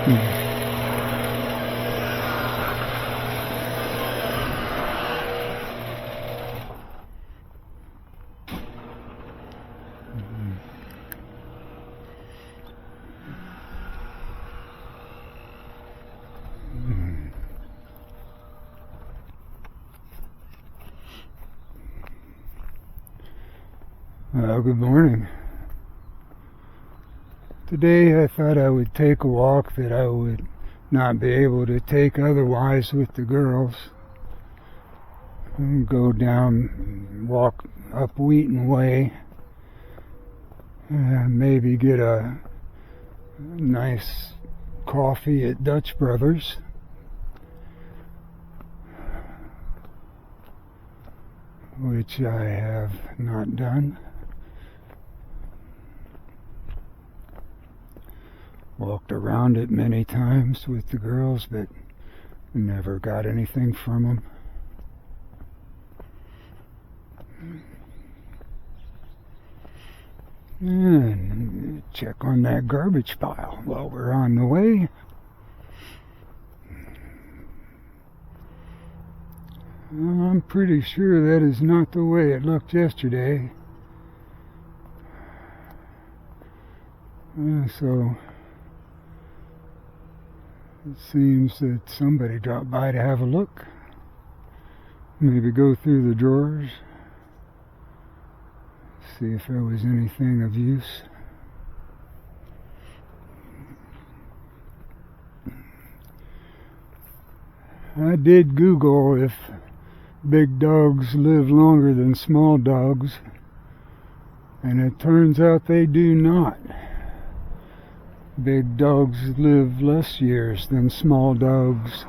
Hmm. Well, good morning. Today I thought I would take a walk that I would not be able to take otherwise with the girls. And go down, walk up Wheaton Way, and maybe get a nice coffee at Dutch Brothers. Which I have not done. Walked around it many times with the girls, but never got anything from them. And check on that garbage pile while we're on the way. I'm pretty sure that is not the way it looked yesterday. So it seems that somebody dropped by to have a look. Maybe go through the drawers. See if there was anything of use. I did Google if big dogs live longer than small dogs, and it turns out they do not. Big dogs live less years than small dogs.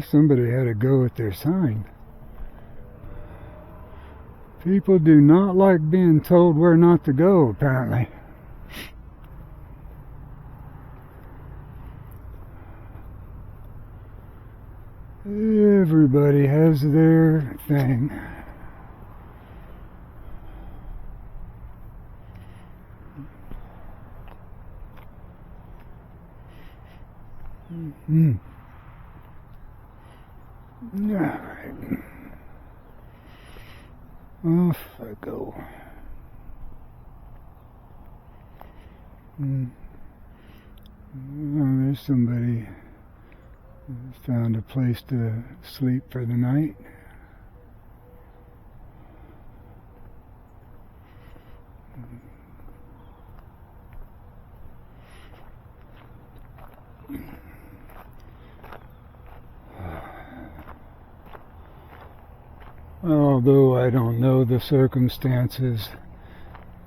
Somebody had a go at their sign. People do not like being told where not to go, apparently. Everybody has their thing. All right. Off I go. There's somebody found a place to sleep for the night. Although I don't know the circumstances,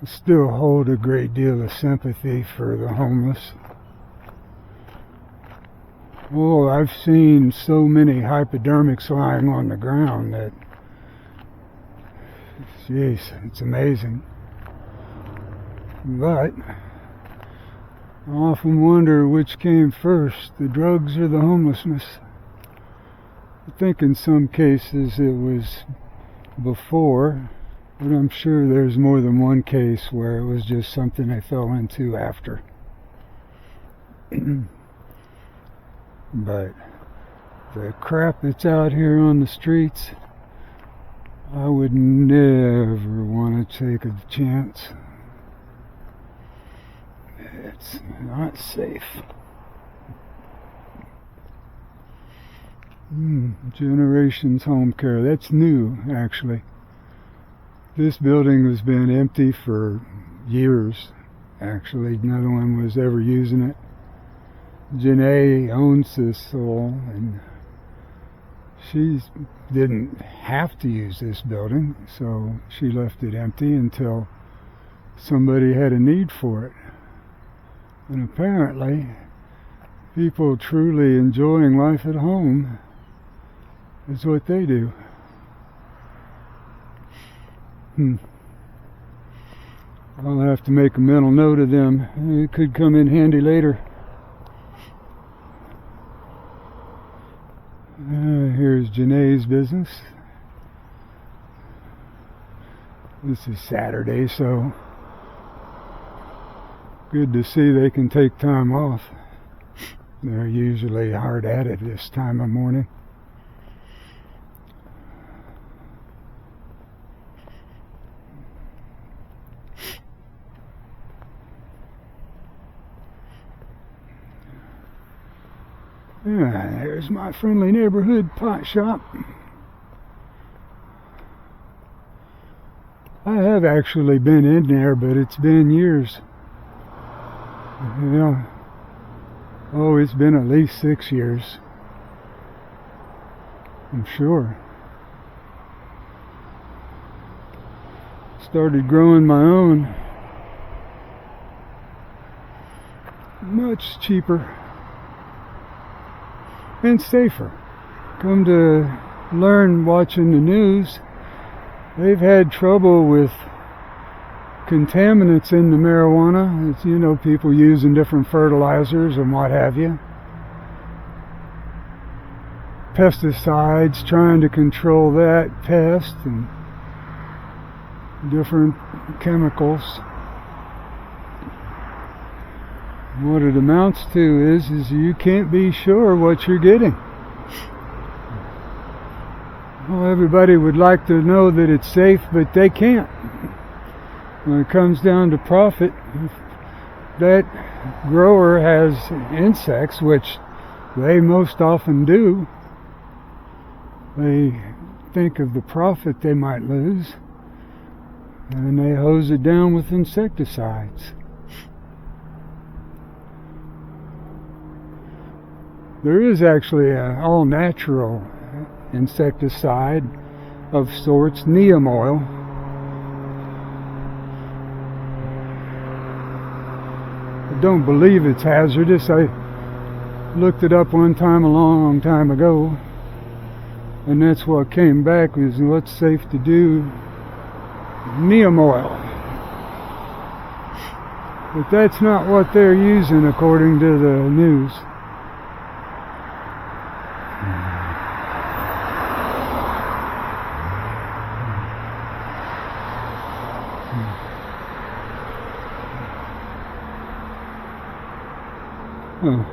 I still hold a great deal of sympathy for the homeless. Oh, I've seen so many hypodermics lying on the ground that, jeez, it's amazing. But I often wonder which came first, the drugs or the homelessness. I think in some cases it was before, but I'm sure there's more than one case where it was just something I fell into after. But the crap that's out here on the streets, I would never want to take a chance. It's not safe. Generations Home Care. That's new, actually. This building has been empty for years, actually. No one was ever using it. Janae owns this all, and she didn't have to use this building, so she left it empty until somebody had a need for it. And apparently, people truly enjoying life at home is what they do. I'll have to make a mental note of them. It could come in handy later. Here's Janae's business. This is Saturday, so good to see they can take time off. They're usually hard at it this time of morning. There's my friendly neighborhood pot shop. I have actually been in there, but it's been years. Yeah. Oh, it's been at least 6 years. I'm sure. Started growing my own. Much cheaper. And safer. Come to learn watching the news, they've had trouble with contaminants in the marijuana. It's, you know, people using different fertilizers and what have you. Pesticides, trying to control that pest and different chemicals. What it amounts to is you can't be sure what you're getting. Well, everybody would like to know that it's safe, but they can't. When it comes down to profit, if that grower has insects, which they most often do, they think of the profit they might lose, and they hose it down with insecticides. There is actually an all-natural insecticide of sorts, neem oil. I don't believe it's hazardous. I looked it up one time a long time ago, and that's what came back was what's safe to do. Neem oil. But that's not what they're using according to the news. Oh.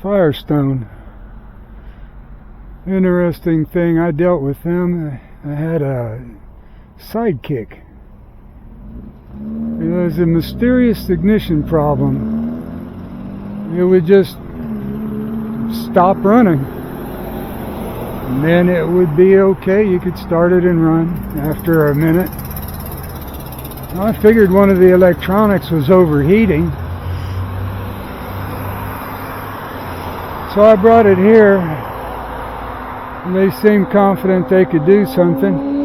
Firestone. Interesting thing, I dealt with them. I had a sidekick. It was a mysterious ignition problem. It would just stop running. And then it would be okay. You could start it and run after a minute. I figured one of the electronics was overheating. So I brought it here, and they seemed confident they could do something.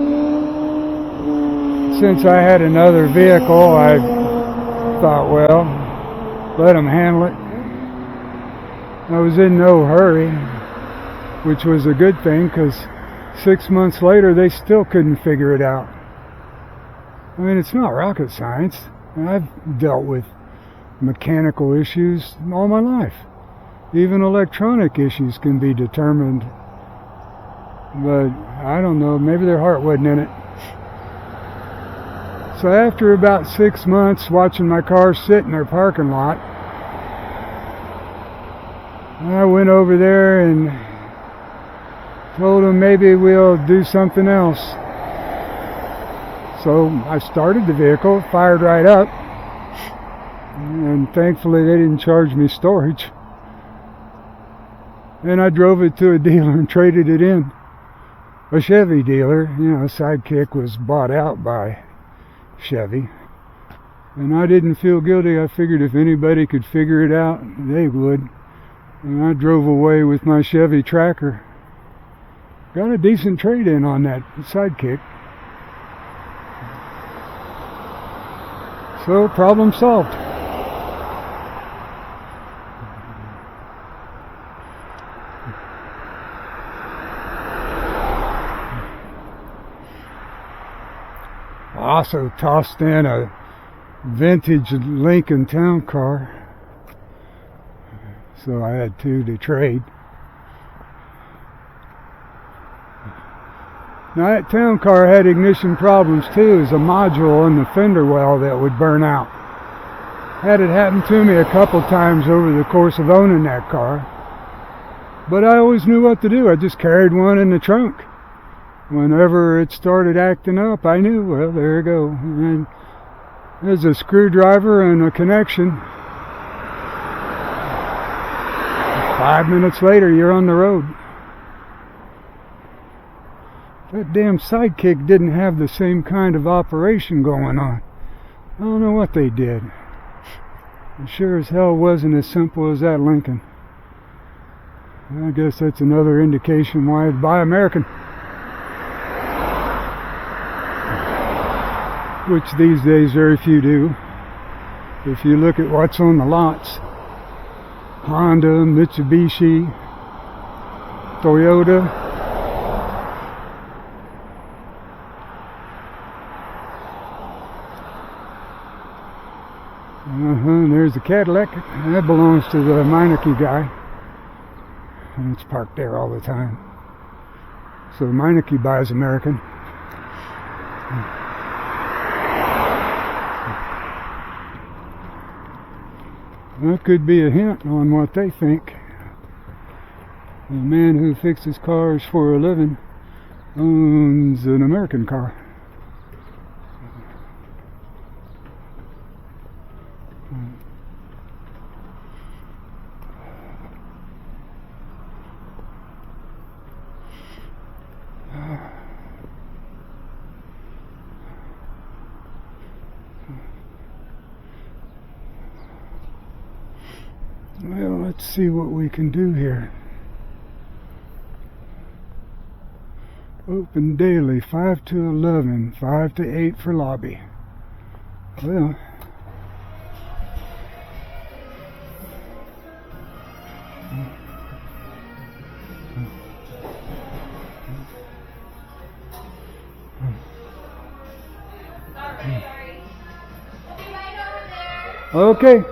Since I had another vehicle, I thought, well, let them handle it. I was in no hurry, which was a good thing, because 6 months later, they still couldn't figure it out. I mean, it's not rocket science. I've dealt with mechanical issues all my life. Even electronic issues can be determined. But I don't know, maybe their heart wasn't in it. So after about 6 months watching my car sit in their parking lot, I went over there and told them maybe we'll do something else. So I started the vehicle, fired right up, and thankfully they didn't charge me storage. And I drove it to a dealer and traded it in. A Chevy dealer, you know, Sidekick was bought out by Chevy. And I didn't feel guilty. I figured if anybody could figure it out, they would. And I drove away with my Chevy Tracker. Got a decent trade-in on that Sidekick. So, problem solved. also tossed in a vintage Lincoln Town Car, so I had two to trade. Now that Town Car had ignition problems too. There's a module in the fender well that would burn out. Had it happen to me a couple times over the course of owning that car, but I always knew what to do. I just carried one in the trunk. Whenever it started acting up, I knew, well, there you go. And there's a screwdriver and a connection. 5 minutes later, you're on the road. That damn Sidekick didn't have the same kind of operation going on. I don't know what they did. It sure as hell wasn't as simple as that Lincoln. I guess that's another indication why I'd buy American. Which these days very few do. If you look at what's on the lots, Honda, Mitsubishi, Toyota. There's the Cadillac. That belongs to the Meineke guy. And it's parked there all the time. So Meineke buys American. That could be a hint on what they think. The man who fixes cars for a living owns an American car. Well, let's see what we can do here. Open daily, 5 to 11, 5 to 8 for lobby. Well, okay.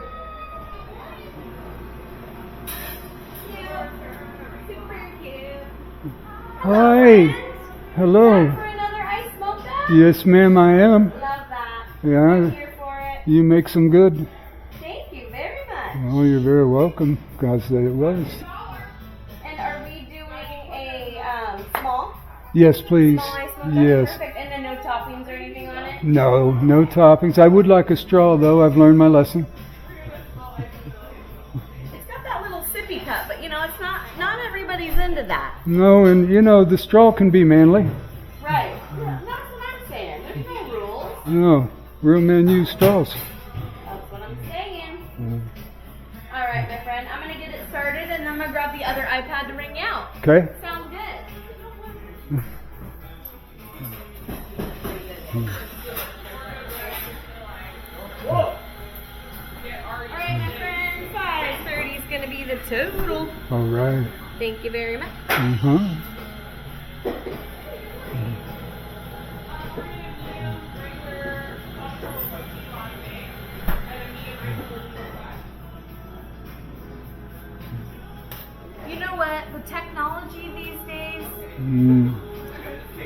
Hi. Hello. For another ice mocha? Yes, ma'am, I am. Love that. Yeah. I'm here for it. You make some good. Thank you very much. Oh, you're very welcome. God said it was. And are we doing a small? Yes, please. Small ice mocha? Yes. Perfect. And then no toppings or anything on it? No, no toppings. I would like a straw, though. I've learned my lesson. It's got that little sippy cup, but you know, it's not everybody's into that. No, and you know, the straw can be manly. Right. Yeah, that's what I'm saying. There's no rules. No, real men use straws. That's what I'm saying. All right, my friend. I'm going to get it started, and I'm going to grab the other iPad to ring you out. Okay? Sounds good. All right, my friend. 5:30 is going to be the total. All right. Thank you very much. You know what? With technology these days.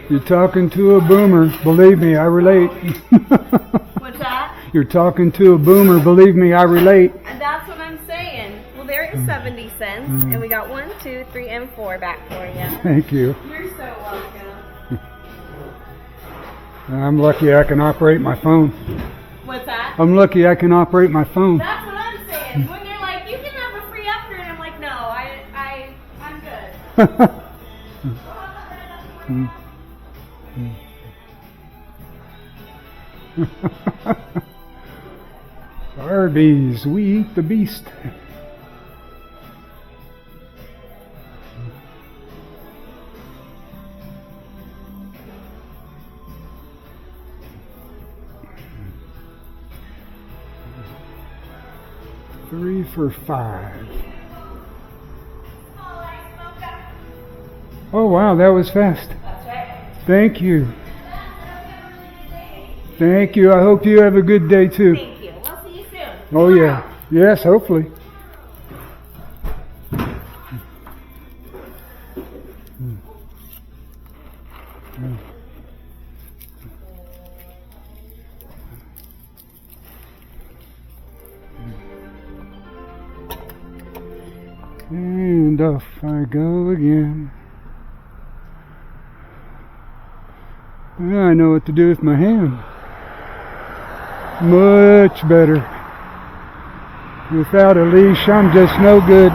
You're talking to a boomer. Believe me, I relate. What's that? You're talking to a boomer. Believe me, I relate. And that's what I'm saying. Well, there is 70 cents, and we got 1, 2, 3, and 4 back for you. Thank you. You're so welcome. I'm lucky I can operate my phone. What's that? I'm lucky I can operate my phone. That's what I'm saying. When they're like, you can have a free upgrade, I'm like, no, I'm good. Arby's, we eat the beast. $3 for $5. Oh wow, that was fast. That's right. Thank you. Thank you. I hope you have a good day too. Thank you. We'll see you soon. Oh yeah. Yes, hopefully. And off I go again. Now I know what to do with my hand. Much better. Without a leash, I'm just no good.